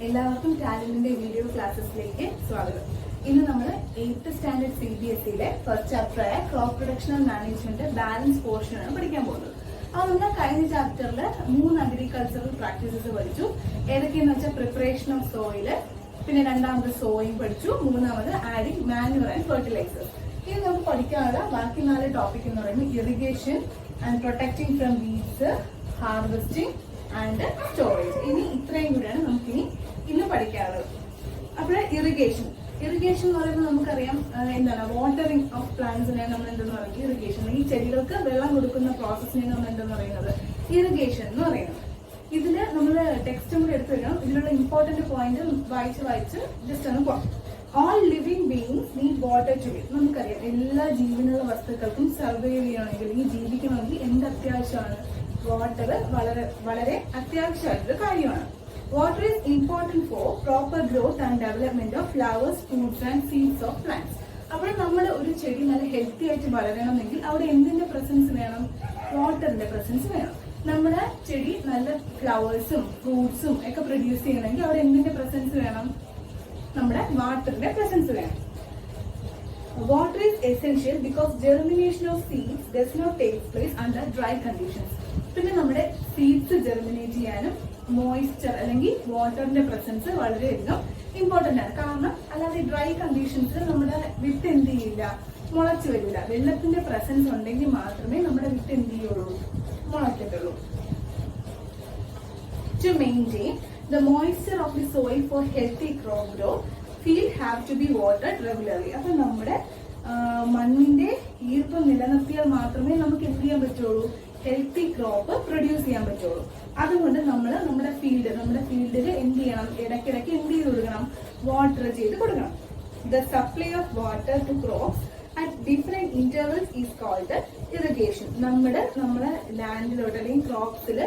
എല്ലാവർക്കും ടാലന്റിന്റെ വീഡിയോ ക്ലാസ്സസിലേക്ക് സ്വാഗതം. ഇന്ന് നമ്മൾ 8th സ്റ്റാൻഡേർഡ് CBSE ഫസ്റ്റ് ചാപ്റ്ററായ crop production and management balance പോർഷനാണ് പഠിക്കാൻ പോകുന്നത്. അപ്പോൾ നമ്മൾ കഴിഞ്ഞ ചാപ്റ്ററിൽ 3 അഗ്രികൾച്ചറൽ പ്രാക്ടീസസ് പഠിച്ചു. ഏതൊക്കെയെന്ന് വെച്ചാൽ പ്രിപ്പറേഷൻ ഓഫ് സോയില്, പിന്നെ രണ്ടാമത് സോയിങ് പഠിച്ചു, മൂന്നാമത് ആഡിങ് മാന്യൂർ ആൻഡ് ഫെർട്ടിലൈസേഴ്സ്. ഇനി നമുക്ക് പഠിക്കാനുള്ള ബാക്കി 4 ടോപ്പിക് എന്ന് പറയുന്നത് irrigation and protecting from weeds, harvesting and storage. ഇനി ഇത്രയും കൂടെയാണ് നമുക്കിനി ഇന്ന് പഠിക്കാനുള്ളത്. അപ്പോൾ ഇറിഗേഷൻ എന്ന് പറയുമ്പോൾ നമുക്കറിയാം എന്താണ്, വാട്ടറിംഗ് ഓഫ് പ്ലാന്റ്സിനെ നമ്മൾ എന്തെന്ന് പറയുന്നത് ഇറിഗേഷൻ. ഈ ചെടികൾക്ക് വെള്ളം കൊടുക്കുന്ന പ്രോസസ്സിനെ നമ്മൾ എന്തെന്ന് പറയുന്നത് ഇറിഗേഷൻ എന്ന് പറയുന്നത്. ഇതില് നമ്മൾ ടെക്സ്റ്റും കൂടെ എടുത്തു വയ്ക്കണം. ഇതിലുള്ള ഇമ്പോർട്ടന്റ് പോയിന്റ് വായിച്ച് ജസ്റ്റ് ഒന്ന് പോകാം. All living beings need water to live. നമുക്കറിയാം എല്ലാ ജീവനുള്ള വസ്തുക്കൾക്കും സർവൈവ് ചെയ്യണമെങ്കിൽ, ഈ ജീവിക്കണമെങ്കിൽ എന്ത് അത്യാവശ്യമാണ്? വാട്ടർ വളരെ വളരെ അത്യാവശ്യമായിട്ടൊരു കാര്യമാണ്. Water is important four proper growth and development of flowers, fruits and seeds of plants. അപ്പോൾ നമ്മുടെ ഒരു ചെടി നല്ല ഹെൽത്തി ആയിട്ട് വളരണമെങ്കിൽ അവിടെ എന്തിന്റെ പ്രസൻസ് വേണം? വാട്ടറിന്റെ പ്രസൻസ് വേണം. നമ്മുടെ ചെടി നല്ല ഫ്ലവേഴ്സും ഫ്രൂട്ട്സും ഒക്കെ പ്രൊഡ്യൂസ് ചെയ്യണമെങ്കിൽ അവിടെ എന്തിന്റെ പ്രസൻസ് വേണം? നമ്മുടെ വാട്ടറിന്റെ പ്രസൻസ് വേണം. Water is essential because germination of seeds does not take place under dry conditions. പിന്നെ നമ്മുടെ സീഡ്സ് ജെർമിനേറ്റ് ചെയ്യാനും മോയ്സ്ചർ അല്ലെങ്കിൽ വാട്ടറിന്റെ പ്രസൻസ് വളരെയധികം ഇമ്പോർട്ടന്റ് ആണ്. കാരണം അല്ലാതെ ഡ്രൈ കണ്ടീഷൻസിൽ നമ്മുടെ വിത്ത് എന്ത് ചെയ്യില്ല, മുളച്ചു വരില്ല. വെള്ളത്തിന്റെ പ്രസൻസ് ഉണ്ടെങ്കിൽ മാത്രമേ നമ്മുടെ വിത്ത് എന്ത് ചെയ്യുള്ളൂ, മുളയ്ക്കത്തുള്ളൂ. To maintain the moisture of the soil for healthy crop growth, field have to be watered regularly. അപ്പൊ നമ്മുടെ മണ്ണിന്റെ ഈർപ്പം നിലനിർത്തിയാൽ മാത്രമേ നമുക്ക് എന്ത് ചെയ്യാൻ പറ്റുള്ളൂ, ഹെൽത്തി ക്രോപ്പ് പ്രൊഡ്യൂസ് ചെയ്യാൻ പറ്റുള്ളൂ. അതുകൊണ്ട് നമ്മൾ നമ്മുടെ ഫീൽഡിൽ എന്ത് ചെയ്യണം, ഇടയ്ക്കിടയ്ക്ക് എന്ത് ചെയ്ത് കൊടുക്കണം, വാട്ടർ ചെയ്ത് കൊടുക്കണം. The supply of water to crops at different intervals is called irrigation. നമ്മുടെ ലാൻഡിലോട്ട് അല്ലെങ്കിൽ ക്രോപ്സിൽ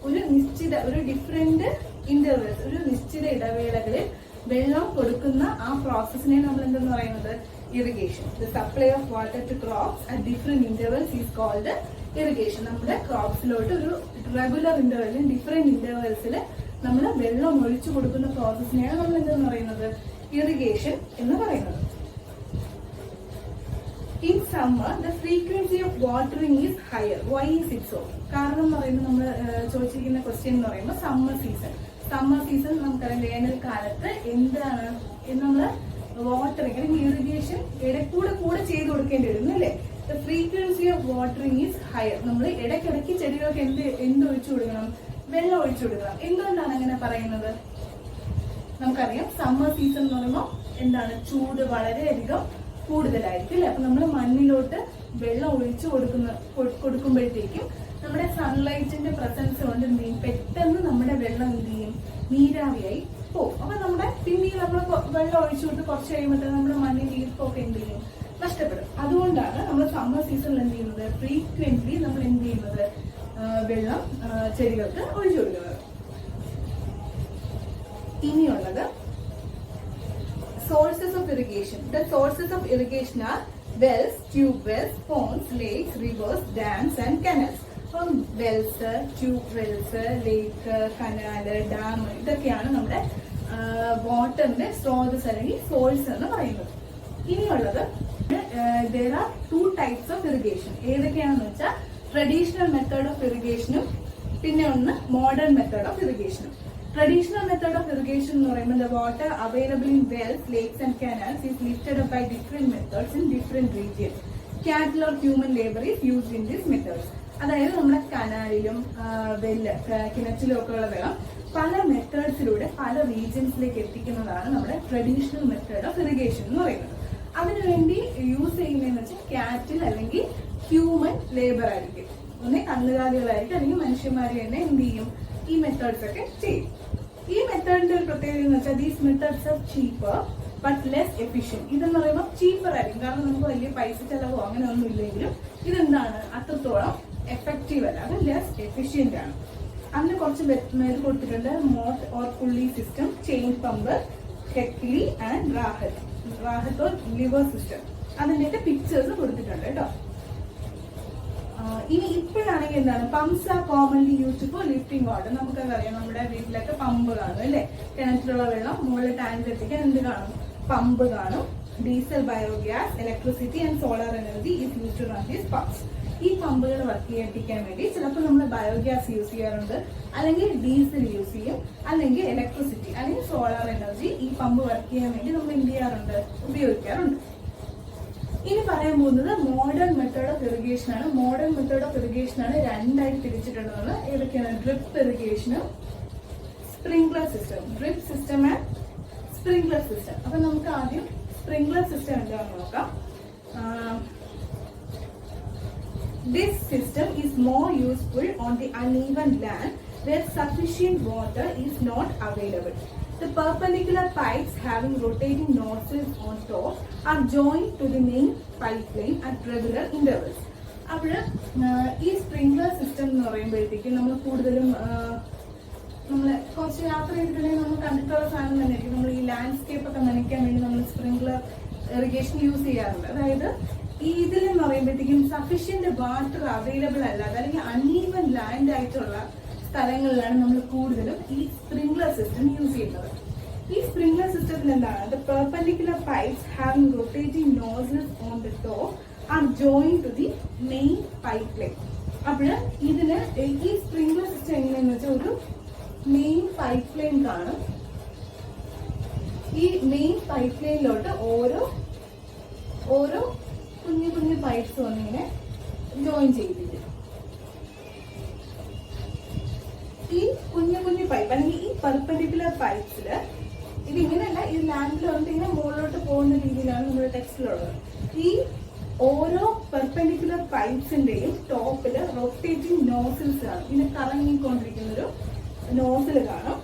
ഒരു ഡിഫറെന്റ് ഇന്റർവൽസ്, ഒരു നിശ്ചിത ഇടവേളകളിൽ വെള്ളം കൊടുക്കുന്ന ആ പ്രോസസ്സിനെ നമ്മൾ എന്തെന്ന് പറയുന്നത് irrigation. The supply of water to crops at different intervals is called irrigation. നമ്മുടെ ക്രോപ്സിലോട്ട് ഒരു റെഗുലർ ഇന്റർവെല്ലിൽ ഡിഫറെന്റ് ഇന്റർവെൽസിൽ നമ്മൾ വെള്ളം ഒഴിച്ചു കൊടുക്കുന്ന പ്രോസസ്സിനെയാണ് നമ്മൾ എന്തെന്ന് പറയുന്നത് ഇറിഗേഷൻ എന്ന് പറയുന്നത്. In summer the frequency of watering is higher. Why is it so? കാരണം എന്ന് പറയുമ്പോൾ നമ്മൾ ചോദിച്ചിരിക്കുന്ന ക്വസ്റ്റ്യൻ എന്ന് പറയുമ്പോൾ സമ്മർ സീസൺ നമുക്കറിയാം, വേനൽക്കാലത്ത് എന്താണ് നമ്മൾ വാട്ടറിംഗ് അല്ലെങ്കിൽ ഇറിഗേഷൻ കൂടെ ചെയ്ത് കൊടുക്കേണ്ടി വരും അല്ലേ. The frequency of watering is higher. നമ്മൾ ഇടയ്ക്കിടയ്ക്ക് ചെടികൾക്ക് എന്ത് ഒഴിച്ചു കൊടുക്കണം, വെള്ളം ഒഴിച്ചു കൊടുക്കണം. എന്തുകൊണ്ടാണ് അങ്ങനെ പറയുന്നത്? നമുക്കറിയാം സമ്മർ സീസൺ എന്ന് പറയുമ്പോൾ എന്താണ്, ചൂട് വളരെയധികം കൂടുതലായിരിക്കും അല്ലെ. അപ്പൊ നമ്മൾ മണ്ണിലോട്ട് വെള്ളം ഒഴിച്ചു കൊടുക്കുമ്പോഴത്തേക്കും നമ്മുടെ സൺലൈറ്റിന്റെ പ്രസൻസ് കൊണ്ട് എന്ത് ചെയ്യും, പെട്ടെന്ന് നമ്മുടെ വെള്ളം എന്ത് ചെയ്യും, നീരാവിയായി പോകും. അപ്പൊ നമ്മുടെ പിന്നീട് നമ്മൾ വെള്ളം ഒഴിച്ചു കൊടുത്ത് കുറച്ച് കഴിയുമ്പോൾ നമ്മുടെ മണ്ണിന്റെ ഈർപ്പൊക്കെ എന്ത് ചെയ്യും, നഷ്ടപ്പെടും. അതുകൊണ്ടാണ് നമ്മൾ സമ്മർ സീസണിൽ എന്ത് ചെയ്യുന്നത്, ഫ്രീക്വന്റ്ലി നമ്മൾ എന്ത് ചെയ്യുന്നത്, വെള്ളം ചെടികൾക്ക് ഒഴിച്ചു കൊടുക്കുന്നത്. ഇനിയുള്ളത് sources of irrigation. The sources of irrigation are wells, tube wells, ponds, lakes, rivers, dams and canals. അപ്പം വെൽസ്, ട്യൂബ് വെൽസ്, ലേക്ക്, കനാല്, ഡാം ഇതൊക്കെയാണ് നമ്മുടെ വാട്ടറിന്റെ സ്രോതസ് അല്ലെങ്കിൽ സോഴ്സ് എന്ന് പറയുന്നത്. ഇനിയുള്ളത് there are 2 types of irrigation. ഏതൊക്കെയാണെന്ന് വെച്ചാൽ ട്രഡീഷണൽ മെത്തേഡ് ഓഫ് ഇറിഗേഷനും പിന്നെ ഒന്ന് മോഡേൺ മെത്തേഡ് ഓഫ് ഇറിഗേഷനും. Traditional method of irrigation എന്ന് പറയുമ്പോൾ the water available in wells, lakes and canals is lifted up by different methods in different regions. Cattle or human labor is used in these methods. അതായത് നമ്മുടെ കനാലിലും കിണറ്റിലും ഒക്കെ ഉള്ള വെള്ളം പല മെത്തേഡ്സിലൂടെ പല റീജിയൻസിലേക്ക് എത്തിക്കുന്നതാണ് നമ്മുടെ ട്രഡീഷണൽ മെത്തേഡ് ഓഫ് ഇറിഗേഷൻ എന്ന് പറയുന്നത്. അതിനുവേണ്ടി യൂസ് ചെയ്യുന്നതെന്ന് വെച്ചാൽ കാറ്റിൽ അല്ലെങ്കിൽ ഹ്യൂമൻ ലേബർ ആയിരിക്കും. ഒന്നേ കന്നുകാലികളായിരിക്കും അല്ലെങ്കിൽ മനുഷ്യന്മാർ തന്നെ എന്ത് ചെയ്യും, ഈ മെത്തേഡ്സ് ഒക്കെ ചെയ്യും. ഈ മെത്തേഡിന്റെ ഒരു പ്രത്യേകത എന്ന് വെച്ചാൽ these methods R cheaper but less efficient. ഇതെന്ന് പറയുമ്പോൾ ചീപ്പർ ആയിരിക്കും, കാരണം നമുക്ക് വലിയ പൈസ ചെലവോ അങ്ങനെ ഒന്നും ഇല്ലെങ്കിലും ഇതെന്താണ്, അത്രത്തോളം എഫക്റ്റീവ് അല്ല, അത് ലെസ് എഫിഷ്യന്റ് ആണ്. അതിന് കുറച്ച് മെത്തേഡ് കൊടുത്തിട്ടുണ്ട്. മോട്ട് ഓർ പുള്ളി system, chain pump, ഹെക്ലി and Rahat or liver system. അതിന്റെയൊക്കെ പിക്ചേഴ്സ് കൊടുത്തിട്ടുണ്ട് കേട്ടോ. ഇനി ഇപ്പോഴാണെങ്കിൽ എന്താണ്, pumps R commonly used for lifting water. നമുക്കറിയാം, നമ്മുടെ വീട്ടിലൊക്കെ പമ്പ് കാണും അല്ലെ, കിണറ്റിലുള്ള വെള്ളം മുകളിൽ ടാങ്കിൽ എത്തിക്കാൻ എന്ത് കാണും, പമ്പ് കാണും. Diesel, biogas, electricity and solar energy is used to run these pumps. ഈ പമ്പുകൾ വർക്ക് ചെയ്യിപ്പിക്കാൻ വേണ്ടി ചിലപ്പോൾ നമ്മൾ ബയോഗ്യാസ് യൂസ് ചെയ്യാറുണ്ട്, അല്ലെങ്കിൽ ഡീസൽ യൂസ് ചെയ്യും, അല്ലെങ്കിൽ ഇലക്ട്രിസിറ്റി അല്ലെങ്കിൽ സോളാർ എനർജി ഈ പമ്പ് വർക്ക് ചെയ്യാൻ വേണ്ടി നമ്മൾ എന്ത് ചെയ്യാറുണ്ട്, ഉപയോഗിക്കാറുണ്ട്. ഇനി പറയാൻ പോകുന്നത് മോഡേൺ മെത്തേഡ് ഓഫ് ഇറിഗേഷൻ ആണ്. മോഡേൺ മെത്തേഡ് ഓഫ് ഇറിഗേഷൻ ആണ് രണ്ടായിട്ട് തിരിച്ചിട്ടുള്ളത്. ഏതൊക്കെയാണ്, ഡ്രിപ്പ് ഇറിഗേഷനും sprinkler system. Drip system and sprinkler system. അപ്പൊ നമുക്ക് ആദ്യം സ്പ്രിംഗ്ലർ സിസ്റ്റം എന്താണെന്ന് നോക്കാം. This system is more useful on the uneven land where sufficient water is not available. The perpendicular pipes having rotating nozzles on top are joined to the main pipeline at regular intervals. അപ്പോൾ ഈ sprinkler system എന്ന് പറയുമ്പോഴത്തേക്കും നമ്മൾ കൂടുതലും നമ്മൾ കുറച്ച് യാത്ര ചെയ്തിട്ടുണ്ടെങ്കിൽ നമ്മൾ കണ്ടിട്ടുള്ള സാധനം തന്നെയായിരിക്കും. നമ്മൾ ഈ ലാൻഡ്സ്കേപ്പ് ഒക്കെ നനയ്ക്കാൻ വേണ്ടി നമ്മൾ സ്പ്രിംഗ്ലർ ഇറിഗേഷൻ യൂസ് ചെയ്യാറുണ്ട്. അതായത് ഈ ഇതിലെന്ന് പറയുമ്പോഴത്തേക്കും സഫീഷ്യന്റ് വാട്ടർ അവൈലബിൾ അല്ലാതെ അല്ലെങ്കിൽ അൺഈവൻ ലാൻഡ് ആയിട്ടുള്ള സ്ഥലങ്ങളിലാണ് നമ്മൾ കൂടുതലും ഈ സ്പ്രിംഗ്ലർ സിസ്റ്റം യൂസ് ചെയ്യുന്നത്. ഈ സ്പ്രിംഗ്ലർ സിസ്റ്റത്തിൽ എന്താണ്, the perpendicular pipes having rotating nozzles on the top are join to the main pipe line. അപ്പോൾ ഇതിന് ഈ സ്പ്രിംഗ്ലർ സിസ്റ്റം എങ്ങനെയാന്ന് വെച്ചാൽ ഒരു മെയിൻ പൈപ്പ് ലൈൻ കാണും. ഈ മെയിൻ പൈപ്പ് ലൈനിലോട്ട് ഓരോ കുഞ്ഞു കുഞ്ഞു പൈപ്സ് വന്നിങ്ങനെ ജോയിൻ ചെയ്തിട്ട് ഈ കുഞ്ഞു കുഞ്ഞു പൈപ്പ് അല്ലെങ്കിൽ ഈ പെർപെൻഡിക്കുലർ പൈപ്സില് ഇതിങ്ങനെയല്ല, ഈ ലാൻഡിൽ വന്നിട്ട് ഇങ്ങനെ മുകളിലോട്ട് പോകുന്ന രീതിയിലാണ് നമ്മുടെ ടെക്സ്റ്റിലുള്ളത്. ഈ ഓരോ പെർപെൻഡിക്കുലർ പൈപ്സിന്റെയും ടോപ്പില് റൊട്ടേറ്റിംഗ് നോസിൽസ് കാണും. ഇങ്ങനെ കറങ്ങിക്കൊണ്ടിരിക്കുന്ന ഒരു നോസിൽ കാണും.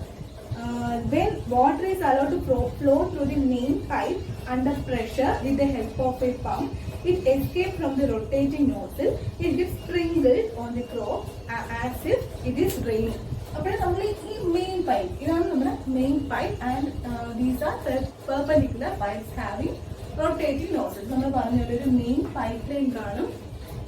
When water is allowed to flow through the main pipe under pressure with the help of a pump, it escapes from the rotating nozzle. It gets sprinkled on the crop as if it is raining. അപ്പോൾ നമ്മൾ ഈ main pipe, ഇതാണ് നമ്മുടെ main pipe and these are perpendicular pipes having rotating nozzles. നമ്മൾ പറഞ്ഞൊരു main pipe line കാണും.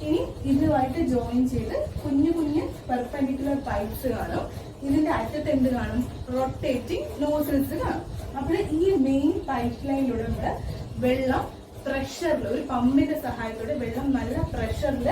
ഇനി ഇതുമായിട്ട് ജോയിൻ ചെയ്ത് കുഞ്ഞു കുഞ്ഞു പെർപെൻഡിക്കുലർ പൈപ്സ് കാണും. ഇതിന്റെ അറ്റത്ത് എന്ത് കാണും, റൊട്ടേറ്റിംഗ് നോസിൽസ് കാണും. അപ്പോൾ ഈ മെയിൻ പൈപ്പ് ലൈനിലൂടെ നമ്മുടെ വെള്ളം പ്രഷറിൽ, ഒരു പമ്പിന്റെ സഹായത്തോടെ വെള്ളം നല്ല പ്രഷറിൽ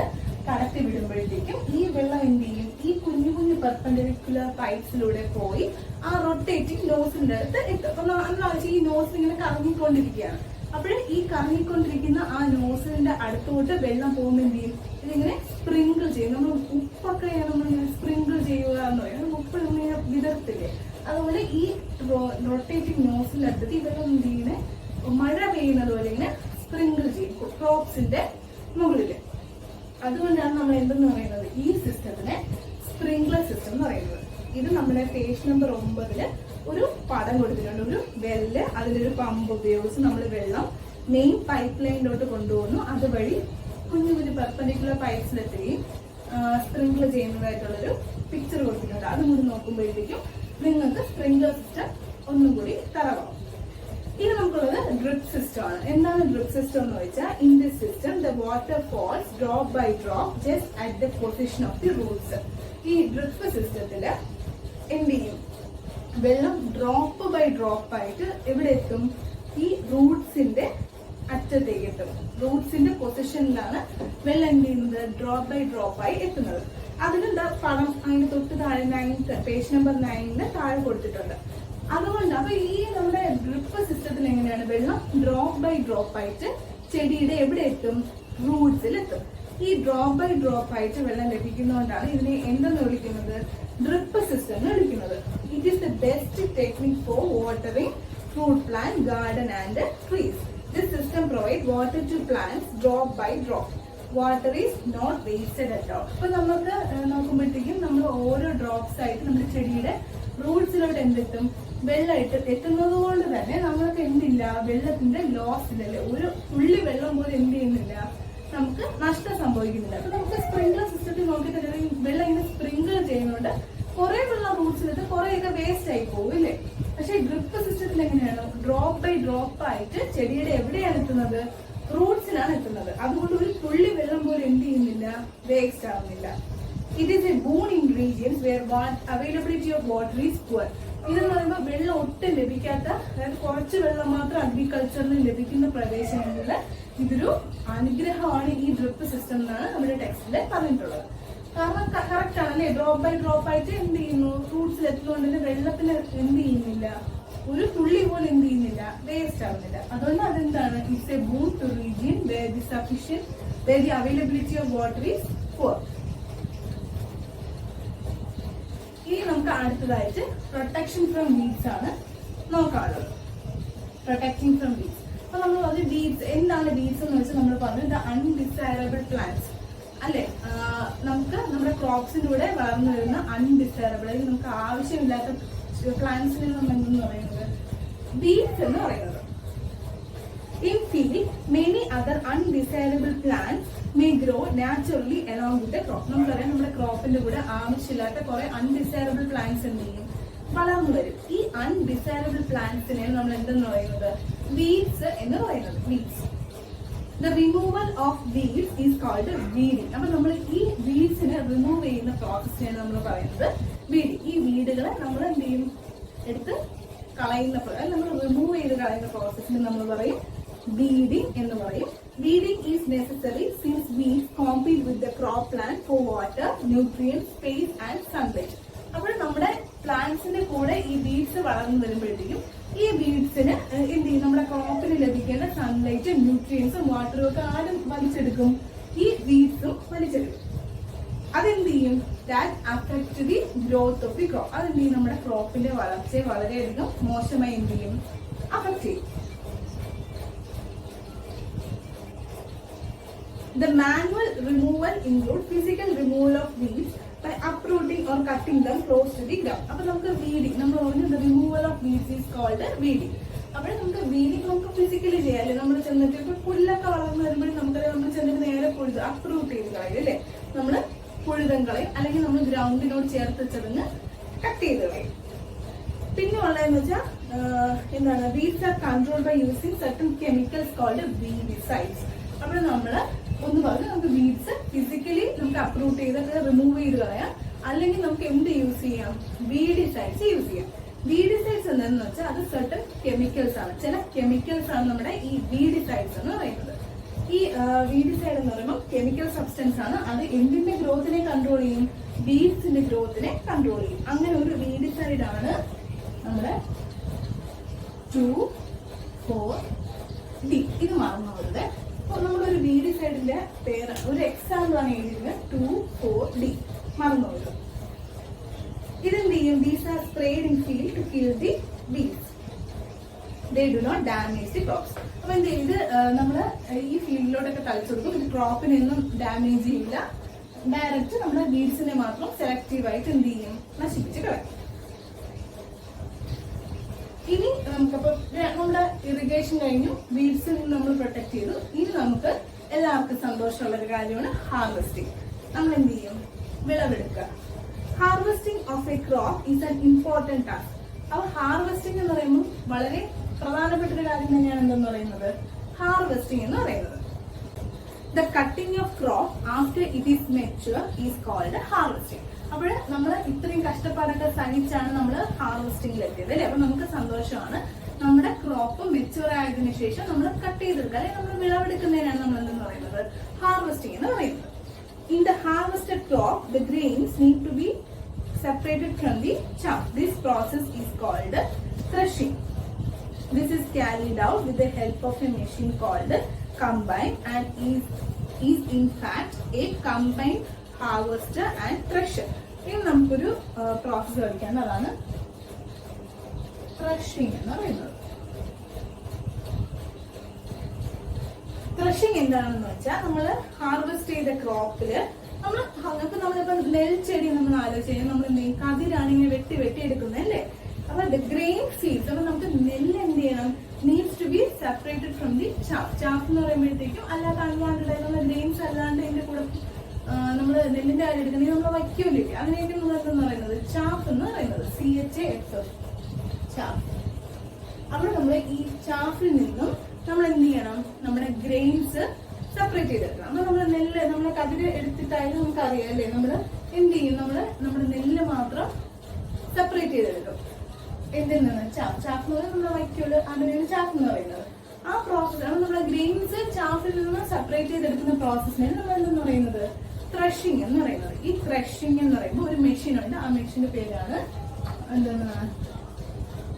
കടത്തി വിടുമ്പോഴത്തേക്കും ഈ വെള്ളം എന്ത് ചെയ്യും, ഈ കുഞ്ഞു കുഞ്ഞു പെർപെൻഡിക്കുലർ പൈപ്സിലൂടെ പോയി ആ റൊട്ടേറ്റിംഗ് നോസിലിന്റെ അടുത്ത് എത്തും. അപ്പൊ ഈ നോസിൽ ഇങ്ങനെ കറങ്ങിക്കൊണ്ടിരിക്കുകയാണ്. അപ്പോൾ ഈ കറങ്ങിക്കൊണ്ടിരിക്കുന്ന ആ നോസിലിന്റെ അടുത്തോട്ട് വെള്ളം പോകുന്ന എന്ത് ചെയ്യും, ഇതിങ്ങനെ സ്പ്രിങ്കിൾ ചെയ്യും. നമ്മൾ ഉപ്പൊക്കെ നമ്മളിങ്ങനെ സ്പ്രിങ്കിൾ ചെയ്യുക എന്ന് പറയും, ഉപ്പ് ഇങ്ങനെ വിതർത്തില്ലേ, അതുപോലെ ഈ റൊട്ടേറ്റിംഗ് നോസിലിന്റെ അടുത്ത് ഈ വെള്ളം എന്ത് ചെയ്യുന്നത്, മഴ പെയ്യുന്നത് പോലെ ഇങ്ങനെ സ്പ്രിങ്കിൾ ചെയ്യും ക്രോപ്സിന്റെ മുകളില്. അതുകൊണ്ടാണ് നമ്മൾ എന്തെന്ന് പറയുന്നത്, ഈ സിസ്റ്റത്തിനെ സ്പ്രിംഗ്ലർ സിസ്റ്റം എന്ന് പറയുന്നത്. ഇത് നമ്മുടെ പേജ് നമ്പർ 9 ഒരു പടം കൊടുത്തിട്ടുണ്ട്. ഒരു വെല്ല്, അതിലൊരു പമ്പ് ഉപയോഗിച്ച് നമ്മൾ വെള്ളം മെയിൻ പൈപ്പ് ലൈനിലോട്ട് കൊണ്ടുപോകുന്നു. അതുവഴി കുഞ്ഞു കുഞ്ഞു പെർപെൻഡിക്കുലർ പൈപ്സിലെത്തുകയും സ്പ്രിംഗ്ലർ ചെയ്യുന്നതായിട്ടുള്ളൊരു പിക്ചർ കൊടുത്തിട്ടുണ്ട്. അതും കൂടി നോക്കുമ്പോഴത്തേക്കും നിങ്ങൾക്ക് സ്പ്രിംഗ്ലർ സിസ്റ്റം ഒന്നും കൂടി തറവാകും. ഇനി നമുക്കുള്ളത് ഡ്രിപ്പ് സിസ്റ്റം ആണ്. എന്താണ് ഡ്രിപ്പ് സിസ്റ്റം എന്ന് വെച്ചാൽ, in this system the water falls drop by drop just at the position of the roots. ഈ ഡ്രിപ്പ് സിസ്റ്റത്തില് എന്ത് ചെയ്യും, വെള്ളം ഡ്രോപ്പ് ബൈ ഡ്രോപ്പ് ആയിട്ട് എവിടെ എത്തും, ഈ റൂട്ട്സിന്റെ അറ്റത്തേക്ക് എത്തും. റൂട്ട്സിന്റെ പൊസിഷനിലാണ് വെള്ളം എന്ത് ചെയ്യുന്നത്, ഡ്രോപ്പ് ബൈ ഡ്രോപ്പ് ആയി എത്തുന്നത്. അതിനെന്താ പടം അതിന് തൊട്ട് താഴെ 9th പേജ് നമ്പർ 9 താഴെ കൊടുത്തിട്ടുണ്ട്. അതുകൊണ്ട് അപ്പൊ ഈ നമ്മുടെ ഡ്രിപ്പ് സിസ്റ്റത്തിൽ എങ്ങനെയാണ്, വെള്ളം ഡ്രോപ്പ് ബൈ ഡ്രോപ്പ് ആയിട്ട് ചെടിയുടെ എവിടെ എത്തും, റൂട്ട്സിൽ എത്തും. ഈ ഡ്രോപ്പ് ബൈ ഡ്രോപ്പ് ആയിട്ട് വെള്ളം ലഭിക്കുന്നതുകൊണ്ടാണ് ഇതിനെ എന്തെന്ന് വിളിക്കുന്നത്, ഡ്രിപ്പ് സിസ്റ്റം എന്ന് വിളിക്കുന്നത്. It is the best technique for watering fruit plant, garden and trees. This system provide water to plants drop by drop. Water is not wasted at all. അപ്പൊ നമുക്ക് നോക്കുമ്പോഴത്തേക്കും നമ്മൾ ഓരോ ഡ്രോപ്സ് ആയിട്ട് നമ്മുടെ ചെടിയുടെ റൂട്ട്സിലോട്ട് എന്തെത്തും, വെള്ളം എത്തുന്നത് കൊണ്ട് തന്നെ നമ്മൾക്ക് എന്തില്ല, വെള്ളത്തിന്റെ ലോസ് ഇല്ലല്ലേ, ഒരു തുള്ളി വെള്ളം പോലും എന്ത് ചെയ്യുന്നില്ല, നമുക്ക് നഷ്ടം സംഭവിക്കുന്നില്ല. അപ്പൊ നമുക്ക് സ്പ്രിംഗ്ലർ സിസ്റ്റത്തിൽ നോക്കിയിട്ടുണ്ടെങ്കിൽ വെള്ളം ഇങ്ങനെ സ്പ്രിംഗിൾ ചെയ്യുന്നതുകൊണ്ട് കുറെ വെള്ളം റൂട്ട്സിലെത്ത് കുറെയൊക്കെ വേസ്റ്റ് ആയി പോകും ഇല്ലേ. പക്ഷെ ഡ്രിപ്പ് സിസ്റ്റത്തിൽ എങ്ങനെയാണ്, ഡ്രോപ്പ് ബൈ ഡ്രോപ്പ് ആയിട്ട് ചെടിയുടെ എവിടെയാണ് എത്തുന്നത്, റൂട്ട്സിലാണ് എത്തുന്നത്. അതുകൊണ്ട് ഒരു തുള്ളി വെള്ളം പോലും എന്ത് ചെയ്യുന്നില്ല, വേസ്റ്റ് ആവുന്നില്ല. It is a boon in regions where availability of water is poor. ഇതെന്ന് പറയുമ്പോൾ വെള്ളം ഒട്ടും ലഭിക്കാത്ത, അതായത് കുറച്ച് വെള്ളം മാത്രം അഗ്രികൾച്ചറിന് ലഭിക്കുന്ന പ്രദേശങ്ങളിൽ ഇതൊരു അനുഗ്രഹമാണ് ഈ ഡ്രിപ്പ് സിസ്റ്റം എന്നാണ് നമ്മുടെ ടെക്സ്റ്റിൽ പറഞ്ഞിട്ടുള്ളത്. കാരണം കറക്റ്റ് ആണല്ലേ, ഡ്രോപ്പ് ബൈ ഡ്രോപ്പ് ആയിട്ട് എന്ത് ചെയ്യുന്നു, ഫ്രൂട്ട്സിൽ എത്തുന്നതുകൊണ്ട് തന്നെ വെള്ളത്തിന് എന്ത് ചെയ്യുന്നില്ല, ഒരു തുള്ളി പോലും എന്ത് ചെയ്യുന്നില്ല, വേസ്റ്റ് ആവുന്നില്ല. അതുകൊണ്ട് അതെന്താണ്, it's a boon to region where the availability of water is poor. ഇനി നമുക്ക് അടുത്തതായിട്ട് പ്രൊട്ടക്ഷൻ ഫ്രം വീഡ്സ് ആണ് നോക്കാനുള്ളത്. Protecting from weeds. അപ്പൊ നമ്മൾ പറഞ്ഞു വീഡ്സ് എന്താണ് വീഡ്സ് എന്ന് വെച്ചാൽ നമ്മൾ പറഞ്ഞു ദ അൺഡിസൈറബിൾ പ്ലാന്റ്സ് അല്ലെ. നമുക്ക് നമ്മുടെ ക്രോപ്സിന്റെ കൂടെ വളർന്നു വരുന്ന അൺഡിസൈറബിൾ, അല്ലെങ്കിൽ നമുക്ക് ആവശ്യമില്ലാത്ത പ്ലാന്റ്സിനെ നമ്മൾ എന്തെന്ന് പറയുന്നത് വീഡ്സ് എന്ന് പറയുന്നത്. In field, many other undesirable plants may grow naturally along with the crop. നമുക്കറിയാം നമ്മുടെ ക്രോപ്പിന്റെ കൂടെ ആവശ്യമില്ലാത്ത കുറെ അൺഡിസൈറബിൾ പ്ലാന്റ്സ് എന്ത് ചെയ്യും, വളർന്നു വരും. ഈ അൺഡിസൈറബിൾ പ്ലാന്റ്സിനെ നമ്മൾ എന്തെന്ന് പറയുന്നത് വീഡ്സ് എന്ന് പറയുന്നത്. Weeds. The removal of weeds is called weeding. അപ്പൊ നമ്മൾ ഈ വീഡ്സിനെ റിമൂവ് ചെയ്യുന്ന പ്രോസസ്സിനെയാണ് നമ്മൾ പറയുന്നത് വീഡിങ്. ഈ വീടുകളെ നമ്മൾ എന്ത് ചെയ്യും, എടുത്ത് കളയുന്ന, നമ്മൾ റിമൂവ് ചെയ്ത് കളയുന്ന പ്രോസസ്സിന് നമ്മൾ പറയും weeding എന്ന് പറയും. Weeding is necessary since weeds compete with the crop plant for water, nutrients, space and sunlight. അപ്പോൾ നമ്മുടെ പ്ലാന്റ്സിന്റെ കൂടെ ഈ വീഡ്സ് വളർന്നു വരുമ്പോഴത്തേക്കും ഈ വീഡ്സിന് എന്ത് ചെയ്യും, നമ്മുടെ ക്രോപ്പിന് ലഭിക്കേണ്ട സൺലൈറ്റ്, ന്യൂട്രിയൻസും വാട്ടറും ഒക്കെ ആരും വലിച്ചെടുക്കും, ഈ വീഡ്സും വലിച്ചെടുക്കും. അതെന്ത് ചെയ്യും, that affect the growth of the crop. അതെന്ത് ചെയ്യും, നമ്മുടെ ക്രോപ്പിന്റെ വളർച്ചയെ വളരെയധികം മോശമായി എന്ത് ചെയ്യും, അഫക്ട് ചെയ്യും. The manual removal includes physical removal of weeds by uprooting or cutting them close to the ground. അപ്പോൾ നമുക്ക് വീഡിങ്, നമ്മൾ പറഞ്ഞു the removal of weeds is called weeding. അപ്പോൾ നമുക്ക് വീഡിങ് നമുക്ക് ഫിസിക്കലി ചെയ്യാം. നമ്മൾ ചെന്നിട്ട് ഇപ്പൊ പുല്ലൊക്കെ വളർന്നു വരുമ്പോഴും നമുക്കറിയാം, നമ്മൾ ചെന്നിട്ട് നേരെ പുഴുത് അപ്രൂട്ട് ചെയ്ത് കളയും അല്ലേ, നമ്മൾ പുഴുതം കളയും, അല്ലെങ്കിൽ നമ്മൾ ഗ്രൗണ്ടിനോട് ചേർത്ത് വെച്ചതിന് കട്ട് ചെയ്ത് കളയും. പിന്നെ ഉള്ളതെന്ന് വെച്ചാൽ എന്താണ്, weeds are controlled by using certain chemicals called weedicides. അപ്പോൾ നമ്മൾ ഒന്ന് പറഞ്ഞ് നമുക്ക് വീഡ്സ് ഫിസിക്കലി നമുക്ക് അപ്രൂട്ട് ചെയ്തൊക്കെ റിമൂവ് ചെയ്ത് കളയാം, അല്ലെങ്കിൽ നമുക്ക് എന്ത് യൂസ് ചെയ്യാം, വീഡിസൈഡ്സ് യൂസ് ചെയ്യാം. വീഡിസൈഡ്സ് എന്താണെന്ന് വെച്ചാൽ അത് സർട്ടൻ കെമിക്കൽസ് ആണ്, ചില കെമിക്കൽസ് ആണ് നമ്മുടെ ഈ വീഡിസൈഡ്സ് എന്ന് പറയുന്നത്. ഈ വീഡിസൈഡ് എന്ന് പറയുമ്പോൾ കെമിക്കൽ സബ്സ്റ്റൻസ് ആണ്, അത് എന്തിന്റെ ഗ്രോത്തിനെ കൺട്രോൾ ചെയ്യും, വീഡ്സിന്റെ ഗ്രോത്തിനെ കൺട്രോൾ ചെയ്യും. അങ്ങനെ ഒരു വീഡിസൈഡ് ആണ് നമ്മുടെ 2,4-D. ഇത് മറന്നു പോകരുത്. അപ്പൊ നമ്മളൊരു വീഡിസൈഡിന്റെ പേര്, ഒരു എക്സാമ്പിൾ ആണ് എഴുതിയിരുന്നത് 2,4-D. മറന്നു പോകരുത്. ഇതെന്ത് ചെയ്യും, these are spread in field to kill the weeds. They do not damage the crops. അപ്പൊ എന്ത് ചെയ്യും, ഇത് നമ്മള് ഈ ഫീൽഡിലോട്ടൊക്കെ തളിച്ചു കൊടുക്കും. ഇത് ക്രോപ്പിനൊന്നും ഡാമേജ് ചെയ്യില്ല, ഡയറക്റ്റ് നമ്മുടെ വീഡ്സിനെ മാത്രം സെലക്റ്റീവായിട്ട് എന്ത് ചെയ്യും, നശിപ്പിച്ച് കളയും. ഇനി നമുക്കപ്പോ നമ്മുടെ ഇറിഗേഷൻ കഴിഞ്ഞു, വീഡ്സിൽ നിന്ന് നമ്മൾ പ്രൊട്ടക്ട് ചെയ്തു. ഇനി നമുക്ക് എല്ലാവർക്കും സന്തോഷമുള്ള ഒരു കാര്യമാണ് ഹാർവെസ്റ്റിംഗ്. നമ്മൾ എന്ത് ചെയ്യും, വിളവെടുക്കുക. Harvesting of a crop is an important task. അപ്പൊ ഹാർവെസ്റ്റിംഗ് എന്ന് പറയുമ്പോൾ വളരെ പ്രധാനപ്പെട്ട ഒരു കാര്യം തന്നെയാണ് എന്തെന്ന് പറയുന്നത്, ഹാർവെസ്റ്റിംഗ് എന്ന് പറയുന്നത്. The cutting of crop after it is mature is called harvesting. അപ്പോൾ നമ്മൾ ഇത്രയും കഷ്ടപ്പാടൊക്കെ സഹിച്ചാണ് നമ്മൾ ഹാർവെസ്റ്റിംഗിൽ എത്തിയത് അല്ലെ. അപ്പൊ നമുക്ക് സന്തോഷമാണ്, നമ്മുടെ ക്രോപ്പ് മെച്യൂർ ആയതിനു ശേഷം നമ്മൾ കട്ട് ചെയ്തെടുക്കുക, അല്ലെങ്കിൽ നമ്മൾ വിളവെടുക്കുന്നതിനാണ് നമ്മൾ എന്തെന്ന് പറയുന്നത്, ഹാർവെസ്റ്റിംഗ് എന്ന് പറയുന്നത്. In the harvested crop, the grains need to be separated from the chaff. This process is called threshing. This is carried out with the help of a machine called combine and is in fact a combined harvester and thresher. ഇനി നമുക്കൊരു process പഠിക്കാൻ, അതാണ് threshing എന്ന് പറയുന്നത്. Threshing എന്താണെന്ന് വെച്ചാൽ, നമ്മൾ harvest ചെയ്ത ക്രോപ്പില് നമ്മളിപ്പോ നെൽച്ചെടി നമ്മൾ ആലോചിച്ച് കഴിഞ്ഞാൽ നമ്മൾ എന്ത് ചെയ്യും, കതിരാണ് ഇങ്ങനെ വെട്ടി വെട്ടി എടുക്കുന്നത് അല്ലേ. അപ്പൊ ഗ്രെയിൻ സീഡ്സ്, അപ്പൊ നമുക്ക് നെല്ല് എന്ത് ചെയ്യണം, needs to be separated from the chaff. Chaff എന്ന് പറയുമ്പോഴത്തേക്കും അല്ലാതെ അല്ലാണ്ട് ഗ്രെയിൻസ് അല്ലാണ്ട് ഇതിന്റെ കൂടെ നമ്മൾ നെല്ലിന്റെ കാര്യം എടുക്കണമെങ്കിൽ നമ്മൾ വയ്ക്കൂലേ, അതിനെയൊക്കെ നമ്മൾ എന്തെന്ന് പറയുന്നത് ചാഫ് എന്ന് പറയുന്നത്, CHAF, ചാഫ്. അവിടെ നമ്മൾ ഈ ചാഫിൽ നിന്നും നമ്മൾ എന്ത് ചെയ്യണം, നമ്മുടെ ഗ്രെയിൻസ് സെപ്പറേറ്റ് ചെയ്തെടുക്കണം. അപ്പൊ നമ്മള് നെല്ല് നമ്മളെ കതിര് എടുത്തിട്ടായാലും നമുക്ക് അറിയാം അല്ലേ, നമ്മള് എന്ത് ചെയ്യും, നമ്മുടെ നെല്ല് മാത്രം സെപ്പറേറ്റ് ചെയ്തെടുക്കും. എന്തിൽ നിന്ന്? ചാഫ് എന്ന് പറയുന്നത് നമ്മുടെ വൈക്കോല്, അങ്ങനെയാണ് ചാഫ് എന്ന് പറയുന്നത്. ആ പ്രോസസ് ആണ് നമ്മുടെ ഗ്രെയിൻസ് ചാഫിൽ നിന്ന് സെപ്പറേറ്റ് ചെയ്തെടുക്കുന്ന പ്രോസസ്സിനാണ് നമ്മൾ എന്തെന്ന് പറയുന്നത്, ത്രഷിങ് എന്ന് പറയുന്നത്. ഈ ത്രഷിങ് എന്ന് പറയുമ്പോൾ ഒരു മെഷീൻ ഉണ്ട്, ആ മെഷീന്റെ പേരാണ് എന്താണ്,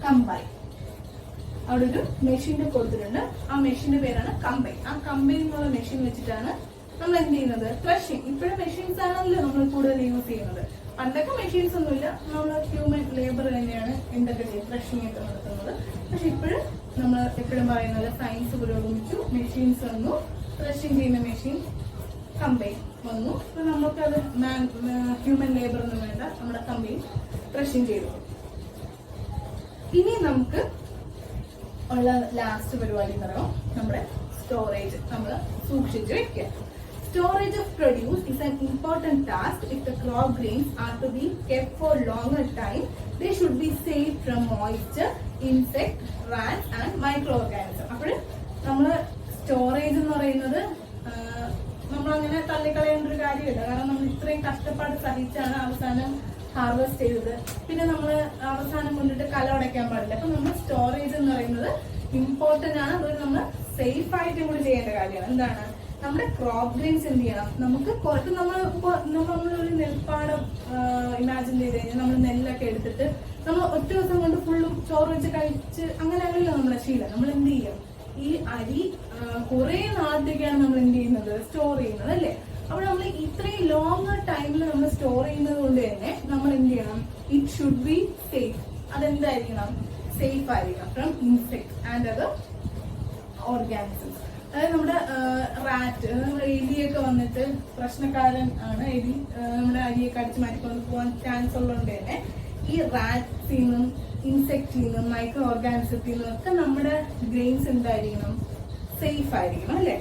കമ്പൈൻ. അവിടെ ഒരു മെഷീന്റെ കൊടുത്തിട്ടുണ്ട്, ആ മെഷീന്റെ പേരാണ് കമ്പൈൻ. ആ കമ്പൈൻ എന്നുള്ള മെഷീൻ വെച്ചിട്ടാണ് നമ്മൾ എന്ത് ചെയ്യുന്നത്, ത്രഷിങ്. ഇപ്പോഴും മെഷീൻസ് ആണല്ലോ നമ്മൾ കൂടുതൽ യൂസ് ചെയ്യുന്നത്. പണ്ടൊക്കെ മെഷീൻസ് ഒന്നുമില്ല, നമ്മൾ ഹ്യൂമൻ ലേബർ തന്നെയാണ് എന്തൊക്കെ ചെയ്യും, ത്രഷിങ് ഒക്കെ നടത്തുന്നത്. പക്ഷെ ഇപ്പോഴും നമ്മൾ എപ്പോഴും പറയുന്നത് സയൻസ് പുരോഗമിച്ചു, മെഷീൻസ് വന്നു, ത്രഷിങ് ചെയ്യുന്ന മെഷീൻ കമ്പൈൻ വന്നു. അപ്പൊ നമുക്കത് ഹ്യൂമൻ ലേബർ ഒന്നും വേണ്ട, നമ്മുടെ കമ്പൈൻ ത്രഷിങ് ചെയ്തു. ഇനി നമുക്ക് ഉള്ള ലാസ്റ്റ് പരിപാടി എന്ന് പറയുമ്പോൾ നമ്മുടെ സ്റ്റോറേജ് നമ്മൾ സൂക്ഷിച്ച് വെക്കുക. Storage of produce is an important task. If the crop grains are to be kept for longer time, they should be saved from moisture, insect, rats and microorganisms. അപ്പോൾ നമ്മൾ സ്റ്റോറേജ് എന്ന് പറയുന്നത് നമ്മളങ്ങനെ തള്ളിക്കളയേണ്ട ഒരു കാര്യമില്ല. കാരണം നമ്മൾ ഇത്രയും കഷ്ടപ്പാട് സഹിച്ചാണ് അവസാനം ഹാർവെസ്റ്റ് ചെയ്തത്. പിന്നെ നമ്മൾ അവസാനം കൊണ്ടിട്ട് കല ഉടയ്ക്കാൻ പാടില്ല. അപ്പൊ നമ്മൾ സ്റ്റോറേജ് എന്ന് പറയുന്നത് ഇമ്പോർട്ടന്റ് ആണ്. അതുപോലെ നമ്മൾ സേഫ് ആയിട്ട് കൂടി ചെയ്യേണ്ട കാര്യമാണ്. എന്താണ്, നമ്മുടെ ക്രോപ്പ് ഗ്രെയിൻസ് എന്ത് ചെയ്യണം, നമുക്ക് കുറച്ച് നമ്മളൊരു നെൽപ്പാടം ഇമാജിൻ ചെയ്ത് കഴിഞ്ഞാൽ നമ്മൾ നെല്ലൊക്കെ എടുത്തിട്ട് നമ്മൾ ഒറ്റ ദിവസം കൊണ്ട് ഫുള്ളും ചോറ് വെച്ച് കഴിച്ച് അങ്ങനെയല്ലല്ലോ നമ്മുടെ ശീലം. നമ്മൾ എന്ത് ചെയ്യും, ഈ അരി കുറെ നാളത്തേക്കാണ് നമ്മൾ എന്ത് ചെയ്യുന്നത്, സ്റ്റോർ ചെയ്യുന്നത് അല്ലേ. അപ്പൊ നമ്മൾ ഇത്രയും ലോങ് ടൈമിൽ നമ്മൾ സ്റ്റോർ ചെയ്യുന്നത് കൊണ്ട് തന്നെ നമ്മൾ എന്ത് ചെയ്യണം, ഇറ്റ് ഷുഡ് ബി സേഫ്. അതെന്തായിരിക്കണം, സേഫ് ആയിരിക്കണം from insects and other organisms. അതായത് നമ്മുടെ റാറ്റ്, നമ്മുടെ എലിയൊക്കെ വന്നിട്ട് പ്രശ്നക്കാരൻ ആണ്. എലി നമ്മുടെ അരിയൊക്കെ അടിച്ച് മാറ്റിക്കൊണ്ട് പോകാൻ ചാൻസ് ഉള്ളതുകൊണ്ട് തന്നെ ഈ റാറ്റ്സിൽ നിന്നും ഇൻസെക്റ്റിൽ നിന്നും മൈക്രോ ഓർഗാനിസത്തിൽ നിന്നും ഒക്കെ നമ്മുടെ ഗ്രെയിൻസ് എന്തായിരിക്കണം, സേഫ് ആയിരിക്കണം അല്ലെ.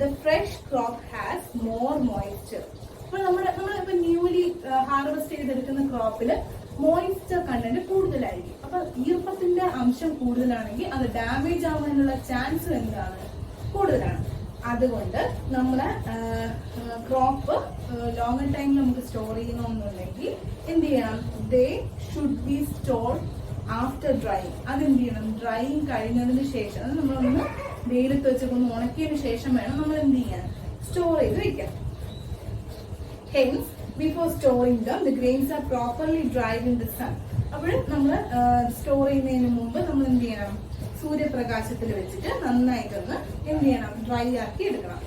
The fresh crop has more moisture. അപ്പോൾ നമ്മളിപ്പോ ന്യൂലി ഹാർവെസ്റ്റ് ചെയ്തെടുക്കുന്ന ക്രോപ്പില് മോയ്സ്ചർ കണ്ടന്റ് കൂടുതലായിരിക്കും. അപ്പൊ ഈർപ്പത്തിന്റെ അംശം കൂടുതലാണെങ്കിൽ അത് ഡാമേജ് ആവാനുള്ള ചാൻസ് എന്താണ്, കൂടുതലാണ്. അതുകൊണ്ട് നമ്മളെ ക്രോപ്പ് ലോങ്ങർ ടൈം നമുക്ക് സ്റ്റോർ ചെയ്യണമെന്നുണ്ടെങ്കിൽ എന്ത് ചെയ്യണം, they should be stored after drying. അതെന്ത് ചെയ്യണം, ഡ്രൈയിങ് കഴിഞ്ഞതിന് ശേഷം, അത് നമ്മളൊന്ന് വെയിലത്ത് വെച്ചൊക്കെ ഒന്ന് ഉണക്കിയതിന് ശേഷം വേണം നമ്മൾ എന്ത് ചെയ്യാൻ, സ്റ്റോർ ചെയ്ത് വെക്കാം. Hence, before storing them, the grains are properly dried in the sun. അപ്പോൾ നമ്മൾ സ്റ്റോർ ചെയ്യുന്നതിന് മുമ്പ് നമ്മൾ എന്ത് ചെയ്യണം, സൂര്യപ്രകാശത്തിൽ വെച്ചിട്ട് നന്നായിട്ടൊന്ന് എന്ത് ചെയ്യണം, ഡ്രൈ ആക്കി എടുക്കണം.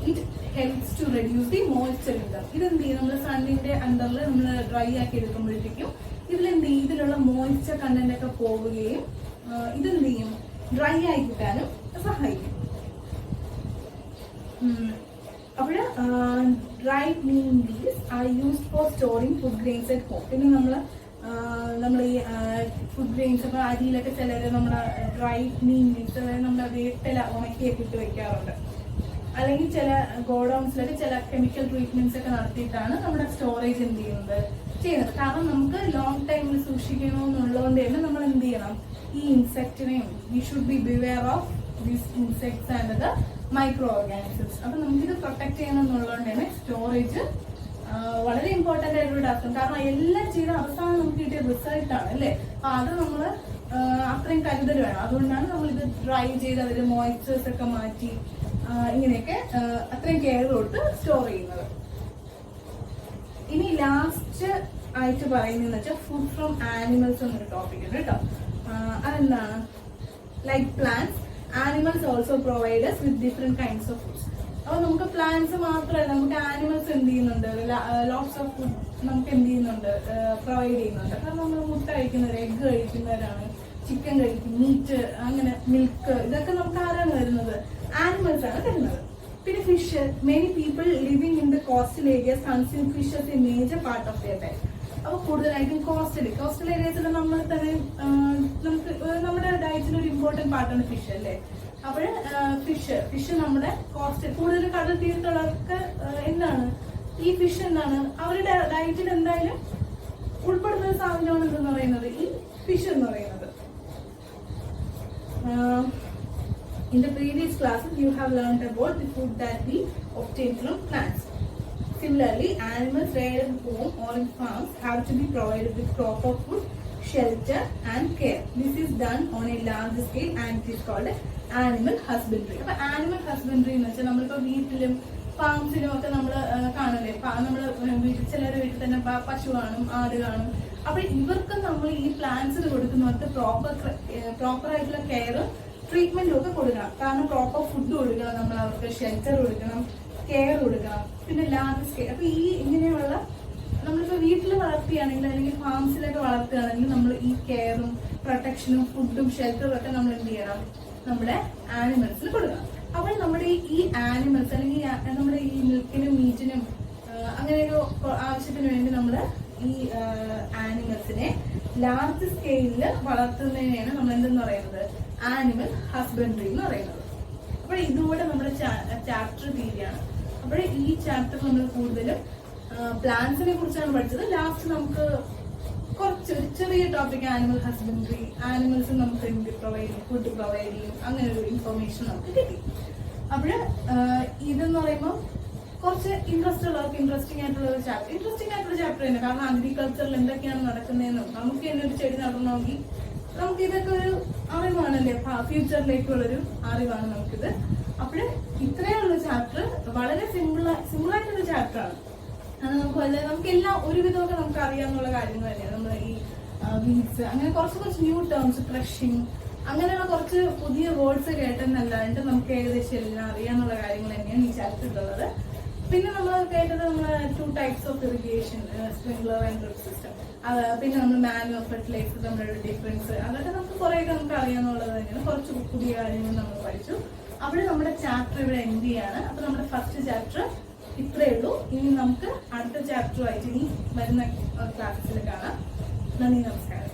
It helps to reduce the moisture in them. ഇതെന്ത് ചെയ്യും, നമ്മൾ സണ്ണിന്റെ അണ്ടറിൽ നമ്മൾ ഡ്രൈ ആക്കി എടുക്കുമ്പോഴത്തേക്കും ഇതിലെന്ത് ചെയ്യും, ഇതിലുള്ള മോയ്സ്ചർ കണ്ടന്റ് ഒക്കെ പോവുകയും ഇതെന്ത് ചെയ്യും, ഡ്രൈ ആയി കിട്ടാനും സഹായിക്കും. അപ്പോൾ dried neem leaves are used for storing food grains at home. പിന്നെ നമ്മൾ ഈ ഫുഡ് ഗ്രെയിൻസ് ഒക്കെ അരിയിലൊക്കെ ചിലര് നമ്മുടെ ഡ്രൈഡ് നീം ലീവ്സ്, അതായത് നമ്മുടെ വേപ്പില ഉണക്കിയൊക്കെ ഇട്ട് വെക്കാറുണ്ട്. അല്ലെങ്കിൽ ചില ഗോഡൌൺസിലൊക്കെ ചില കെമിക്കൽ ട്രീറ്റ്മെന്റ്സ് ഒക്കെ നടത്തിയിട്ടാണ് നമ്മുടെ സ്റ്റോറേജ് എന്ത് ചെയ്യുന്നത്. കാരണം നമുക്ക് ലോങ് ടൈമിൽ സൂക്ഷിക്കണമെന്നുള്ളതുകൊണ്ട് തന്നെ നമ്മൾ എന്ത് ചെയ്യണം, ഈ ഇൻസെക്റ്റിനെയും we should be beware of these insects and the micro organisms. അപ്പൊ നമുക്കിത് പ്രൊട്ടക്ട് ചെയ്യണം എന്നുള്ളതുകൊണ്ട് തന്നെ സ്റ്റോറേജ് വളരെ ഇമ്പോർട്ടന്റ് ആയിട്ടൊരു ടാസ്ക്. കാരണം എല്ലാം ചെയ്ത അവസാനം നമുക്ക് കിട്ടിയ റിസൾട്ട് ആണ് അല്ലേ. അപ്പൊ അത് നമ്മള് അത്രയും കരുതൽ വേണം. അതുകൊണ്ടാണ് നമ്മൾ ഇത് ഡ്രൈ ചെയ്ത് അതിന്റെ മോയ്സ്ചേഴ്സ് ഒക്കെ മാറ്റി ഇങ്ങനെയൊക്കെ അത്രയും കെയർ കൊടുത്ത് സ്റ്റോർ ചെയ്യുന്നത്. ഇനി ലാസ്റ്റ് ആയിട്ട് പറയുന്നതെന്ന് വെച്ചാൽ ഫുഡ് ഫ്രം ആനിമൽസ് എന്നൊരു ടോപ്പിക് ഉണ്ട് കേട്ടോ. അതെന്താണ്, like plants, animals also provide us with different kinds of foods. അപ്പൊ നമുക്ക് പ്ലാന്റ്സ് മാത്രമല്ല, നമുക്ക് ആനിമൽസ് എന്ത് ചെയ്യുന്നുണ്ട്, ലോട്ട്സ് ഓഫ് ഫുഡ് നമുക്ക് എന്ത് ചെയ്യുന്നുണ്ട്, പ്രൊവൈഡ് ചെയ്യുന്നുണ്ട്. കാരണം നമ്മൾ മുട്ട കഴിക്കുന്നവർ, എഗ് കഴിക്കുന്നവരാണ്, ചിക്കൻ കഴിക്കും, മീറ്റ്, അങ്ങനെ മിൽക്ക്, ഇതൊക്കെ നമുക്ക് ആരാണ് തരുന്നത്, ആനിമൽസ് ആണ് തരുന്നത്. പിന്നെ fish, many people living in the coastal areas consume fish as a major part of their diet. അപ്പൊ കൂടുതലായിട്ടും കോസ്റ്റൽ ഏരിയസിൽ നമ്മൾ തന്നെ നമുക്ക് നമ്മുടെ ഡയറ്റിൽ ഒരു ഇമ്പോർട്ടന്റ് പാർട്ടാണ് ഫിഷ് അല്ലേ. അപ്പോൾ ഫിഷ് നമ്മുടെ കോസ്റ്റൽ, കൂടുതൽ കടൽ തീരത്തുള്ളവർക്ക് എന്താണ് ഈ ഫിഷ് എന്താണ് അവരുടെ ഡയറ്റിൽ എന്തായാലും ഉൾപ്പെടുന്ന സാധനമാണ് എന്തെന്ന് പറയുന്നത്, ഈ ഫിഷ് എന്ന് പറയുന്നത്. In the previous classes, you have learned about the food that we obtain from plants. Similarly, animals reared in home or in farms have to be provided with proper food, shelter and care. This is done on a large scale and it is called animal husbandry. അപ്പോൾ animal husbandry എന്ന് വെച്ചാൽ നമ്മളിപ്പോൾ വീട്ടിലും ഫാംസിലും ഒക്കെ നമ്മൾ കാണല്ലേ, നമ്മൾ വീട്ടിൽ ചിലരുടെ വീട്ടിൽ തന്നെ പശു കാണും, ആട് കാണും. അപ്പൊ ഇവർക്ക് നമ്മൾ ഈ പ്ലാന്റ്സിന് കൊടുക്കുന്നവർക്ക് പ്രോപ്പർ ആയിട്ടുള്ള കെയറും ട്രീറ്റ്മെന്റും ഒക്കെ കൊടുക്കണം. കാരണം പ്രോപ്പർ ഫുഡ് കൊടുക്കണം, നമ്മൾ അവർക്ക് ഷെൽട്ടർ കൊടുക്കണം, കെയർ കൊടുക്കണം, പിന്നെ ലാർജ് സ്കെയിൽ. അപ്പൊ ഈ ഇങ്ങനെയുള്ള നമ്മളിപ്പോ വീട്ടിൽ വളർത്തുകയാണെങ്കിൽ അല്ലെങ്കിൽ ഫാംസിലൊക്കെ വളർത്തുകയാണെങ്കിൽ നമ്മൾ ഈ കെയറും പ്രൊട്ടക്ഷനും ഫുഡും ഷെൽട്ടറും ഒക്കെ നമ്മൾ എന്ത് ചെയ്യണം, നമ്മുടെ ആനിമൽസിന് കൊടുക്കണം. അപ്പോൾ നമ്മുടെ ഈ ആനിമൽസ് അല്ലെങ്കിൽ നമ്മുടെ ഈ മിൽക്കിനും മീറ്റിനും അങ്ങനെയൊക്കെ ആവശ്യത്തിന് വേണ്ടി നമ്മൾ ഈ ആനിമൽസിനെ ലാർജ് സ്കെയിലിൽ വളർത്തുന്നതിനെയാണ് നമ്മൾ എന്തെന്ന് പറയുന്നത്, ആനിമൽ ഹസ്ബൻഡറി എന്ന് പറയുന്നത്. അപ്പോൾ ഇതുകൂടെ നമ്മുടെ ചാപ്റ്റർ തീരുകയാണ്. അപ്പോൾ ഈ ചാപ്റ്റർ നമ്മൾ കൂടുതലും പ്ലാന്റ്സിനെ കുറിച്ചാണ് പഠിച്ചത്. ലാസ്റ്റ് നമുക്ക് കുറച്ച് ചെറിയ ടോപ്പിക് ആനിമൽ ഹസ്ബൻഡറി, ആനിമൽസ് നമുക്ക് എന്ത് പ്രൊവൈഡ് ചെയ്യും, ഫുഡ് പ്രൊവൈഡ് ചെയ്യും, അങ്ങനെ ഒരു ഇൻഫർമേഷൻ നമുക്ക് കിട്ടി. അപ്പോൾ ഇതെന്ന് പറയുമ്പോൾ കുറച്ച് ഇൻട്രസ്റ്റ് ഉള്ളവർക്ക് ഇൻട്രസ്റ്റിംഗ് ആയിട്ടുള്ള ഒരു ചാപ്റ്റർ തന്നെ. കാരണം അഗ്രികൾച്ചറിൽ എന്തൊക്കെയാണ് നടക്കുന്നതെന്നും നമുക്ക് തന്നെ ഒരു ചെടി നടണമെങ്കിൽ നമുക്ക് ഇതൊക്കെ ഒരു അറിവാണല്ലേ, ഫ്യൂച്ചറിലേക്കുള്ളൊരു അറിവാണ് നമുക്കിത്. അപ്പോൾ ഇത്രയുള്ള ചാപ്റ്റർ വളരെ സിമ്പിളായിട്ടൊരു ചാപ്റ്ററാണ്. അത് നമുക്ക് എല്ലാം ഒരുവിധമൊക്കെ നമുക്ക് അറിയാവുന്ന കാര്യങ്ങൾ തന്നെയാണ്. നമ്മൾ ഈ വീഡ്സ് അങ്ങനെ കുറച്ച് ന്യൂ ടേംസ്, ക്രഷിങ് അങ്ങനെയുള്ള കുറച്ച് പുതിയ വേർഡ്സ് കേട്ടെന്നല്ലാണ്ട് നമുക്ക് ഏകദേശം എല്ലാം അറിയാന്നുള്ള കാര്യങ്ങൾ തന്നെയാണ് ഈ ചാപ്റ്ററിലുള്ളത്. പിന്നെ നമ്മൾ കേട്ടത് നമ്മൾ 2 types of irrigation, sprinkler and drip system, പിന്നെ നമ്മൾ മാനുവൽ ഫെർട്ടിലൈസർ തമ്മിലുള്ള ഡിഫറൻസ്, അതൊക്കെ നമുക്ക് കുറേയൊക്കെ നമുക്ക് അറിയാന്നുള്ളത് തന്നെയാണ്. കുറച്ച് പുതിയ കാര്യങ്ങൾ നമ്മൾ പഠിച്ചു. അവിടെ നമ്മുടെ ചാപ്റ്റർ ഇവിടെ എൻഡ് ചെയ്യാണ്. അപ്പൊ നമ്മുടെ ഫസ്റ്റ് ചാപ്റ്റർ ഇത്രയേ ഉള്ളൂ. ഇനി നമുക്ക് അടുത്ത ചാപ്റ്ററുമായിട്ട് ഇനി വരുന്ന ക്ലാസ്സിൽ കാണാം. നന്ദി, നമസ്കാരം.